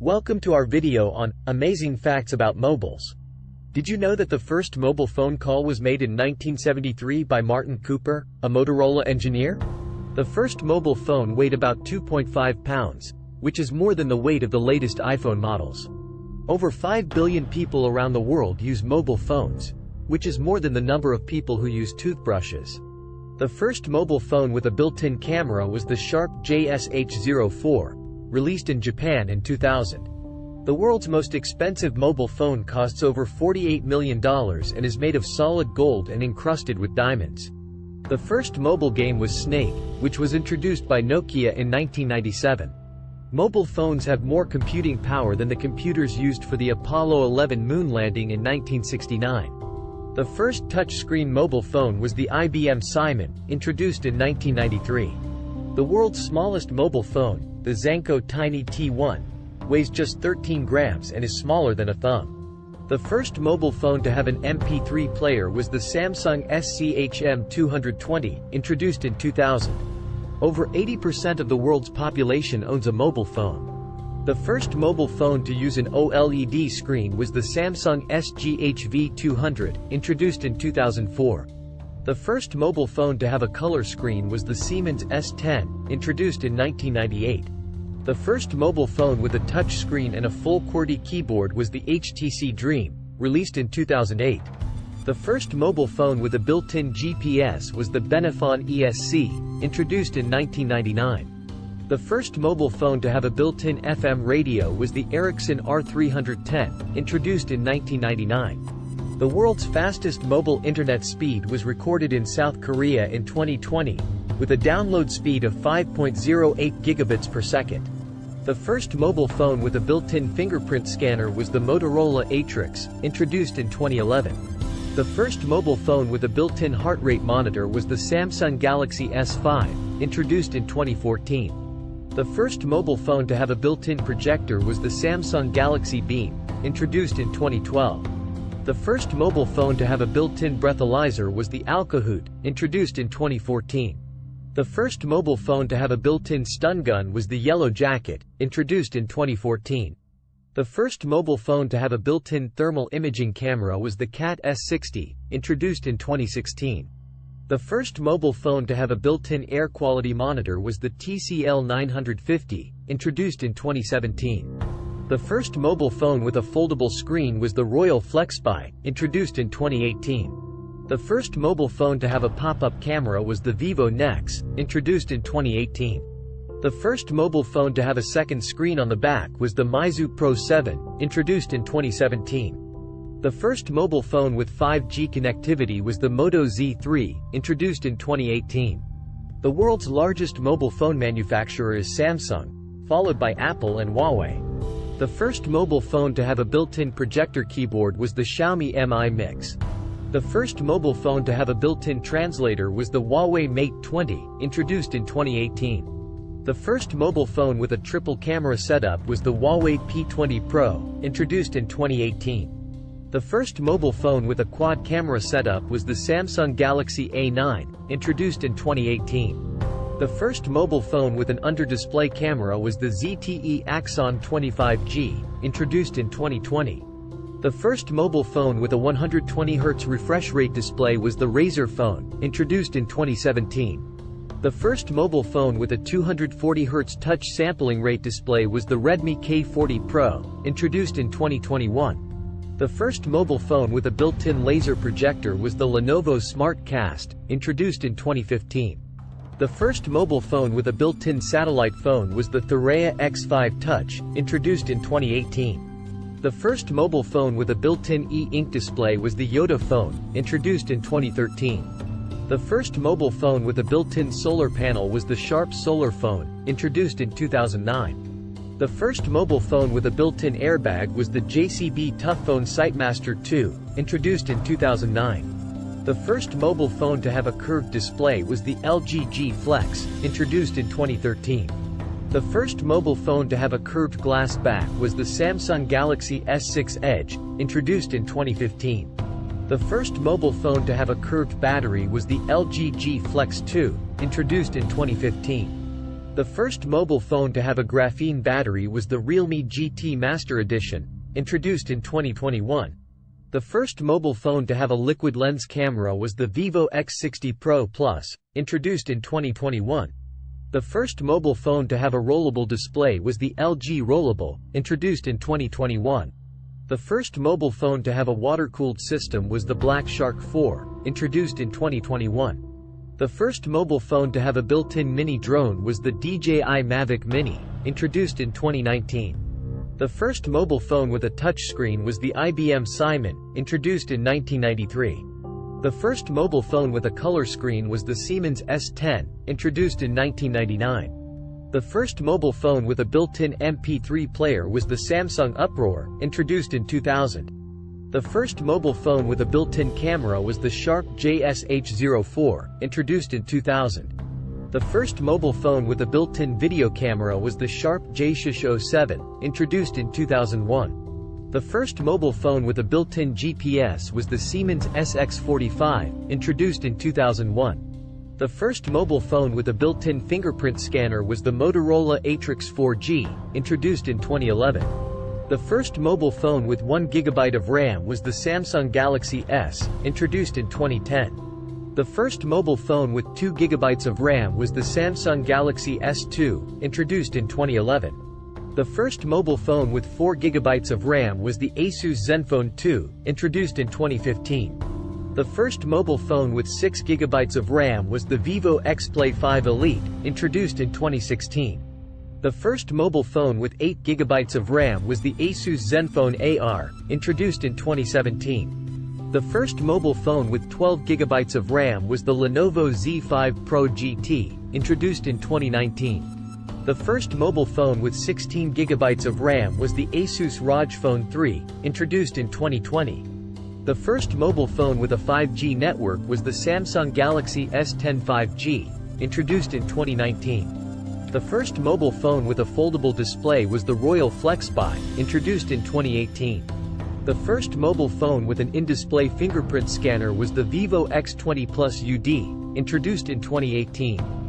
Welcome to our video on Amazing Facts About Mobiles. Did you know that the first mobile phone call was made in 1973 by Martin Cooper, a Motorola engineer? The first mobile phone weighed about 2.5 pounds, which is more than the weight of the latest iPhone models. Over 5 billion people around the world use mobile phones, which is more than the number of people who use toothbrushes. The first mobile phone with a built-in camera was the Sharp JSH04, released in Japan in 2000. The world's most expensive mobile phone costs over $48 million and is made of solid gold and encrusted with diamonds. The first mobile game was Snake, which was introduced by Nokia in 1997. Mobile phones have more computing power than the computers used for the Apollo 11 moon landing in 1969. The first touchscreen mobile phone was the IBM Simon, introduced in 1993. The world's smallest mobile phone, the Zanko Tiny T1, weighs just 13 grams and is smaller than a thumb. The first mobile phone to have an MP3 player was the Samsung SCHM220, introduced in 2000. Over 80% of the world's population owns a mobile phone. The first mobile phone to use an OLED screen was the Samsung SGHV200, introduced in 2004. The first mobile phone to have a color screen was the Siemens S10, introduced in 1998. The first mobile phone with a touch screen and a full QWERTY keyboard was the HTC Dream, released in 2008. The first mobile phone with a built-in GPS was the Benifon ESC, introduced in 1999. The first mobile phone to have a built-in FM radio was the Ericsson R310, introduced in 1999. The world's fastest mobile internet speed was recorded in South Korea in 2020, with a download speed of 5.08 gigabits per second. The first mobile phone with a built-in fingerprint scanner was the Motorola Atrix, introduced in 2011. The first mobile phone with a built-in heart rate monitor was the Samsung Galaxy S5, introduced in 2014. The first mobile phone to have a built-in projector was the Samsung Galaxy Beam, introduced in 2012. The first mobile phone to have a built-in breathalyzer was the Alcahoot, introduced in 2014. The first mobile phone to have a built-in stun gun was the Yellow Jacket, introduced in 2014. The first mobile phone to have a built-in thermal imaging camera was the Cat S60, introduced in 2016. The first mobile phone to have a built-in air quality monitor was the TCL 950, introduced in 2017. The first mobile phone with a foldable screen was the Royal FlexBuy, introduced in 2018. The first mobile phone to have a pop-up camera was the Vivo Nex, introduced in 2018. The first mobile phone to have a second screen on the back was the Meizu Pro 7, introduced in 2017. The first mobile phone with 5G connectivity was the Moto Z3, introduced in 2018. The world's largest mobile phone manufacturer is Samsung, followed by Apple and Huawei. The first mobile phone to have a built-in projector keyboard was the Xiaomi Mi Mix. The first mobile phone to have a built-in translator was the Huawei Mate 20, introduced in 2018. The first mobile phone with a triple camera setup was the Huawei P20 Pro, introduced in 2018. The first mobile phone with a quad camera setup was the Samsung Galaxy A9, introduced in 2018. The first mobile phone with an under-display camera was the ZTE Axon 25G, introduced in 2020. The first mobile phone with a 120Hz refresh rate display was the Razer Phone, introduced in 2017. The first mobile phone with a 240Hz touch sampling rate display was the Redmi K40 Pro, introduced in 2021. The first mobile phone with a built-in laser projector was the Lenovo SmartCast, introduced in 2015. The first mobile phone with a built-in satellite phone was the Thuraya X5 Touch, introduced in 2018. The first mobile phone with a built-in e-ink display was the Yotta Phone, introduced in 2013. The first mobile phone with a built-in solar panel was the Sharp Solar Phone, introduced in 2009. The first mobile phone with a built-in airbag was the JCB ToughPhone Sightmaster 2, introduced in 2009. The first mobile phone to have a curved display was the LG G Flex, introduced in 2013. The first mobile phone to have a curved glass back was the Samsung Galaxy S6 Edge, introduced in 2015. The first mobile phone to have a curved battery was the LG G Flex 2, introduced in 2015. The first mobile phone to have a graphene battery was the Realme GT Master Edition, introduced in 2021. The first mobile phone to have a liquid lens camera was the Vivo X60 Pro Plus, introduced in 2021. The first mobile phone to have a rollable display was the LG Rollable, introduced in 2021. The first mobile phone to have a water-cooled system was the Black Shark 4, introduced in 2021. The first mobile phone to have a built-in mini drone was the DJI Mavic Mini, introduced in 2019. The first mobile phone with a touchscreen was the IBM Simon, introduced in 1993. The first mobile phone with a color screen was the Siemens S10, introduced in 1999. The first mobile phone with a built-in MP3 player was the Samsung Uproar, introduced in 2000. The first mobile phone with a built-in camera was the Sharp JSH04, introduced in 2000. The first mobile phone with a built-in video camera was the Sharp JSH07, introduced in 2001. The first mobile phone with a built-in GPS was the Siemens SX45, introduced in 2001. The first mobile phone with a built-in fingerprint scanner was the Motorola Atrix 4G, introduced in 2011. The first mobile phone with 1 GB of RAM was the Samsung Galaxy S, introduced in 2010. The first mobile phone with 2 GB of RAM was the Samsung Galaxy S2, introduced in 2011. The first mobile phone with 4 GB of RAM was the Asus Zenfone 2, introduced in 2015. The first mobile phone with 6 GB of RAM was the Vivo X-Play 5 Elite, introduced in 2016. The first mobile phone with 8 GB of RAM was the Asus Zenfone AR, introduced in 2017. The first mobile phone with 12 GB of RAM was the Lenovo Z5 Pro GT, introduced in 2019. The first mobile phone with 16 GB of RAM was the Asus ROG Phone 3, introduced in 2020. The first mobile phone with a 5G network was the Samsung Galaxy S10 5G, introduced in 2019. The first mobile phone with a foldable display was the Royal FlexBuy, introduced in 2018. The first mobile phone with an in-display fingerprint scanner was the Vivo X20 Plus UD, introduced in 2018.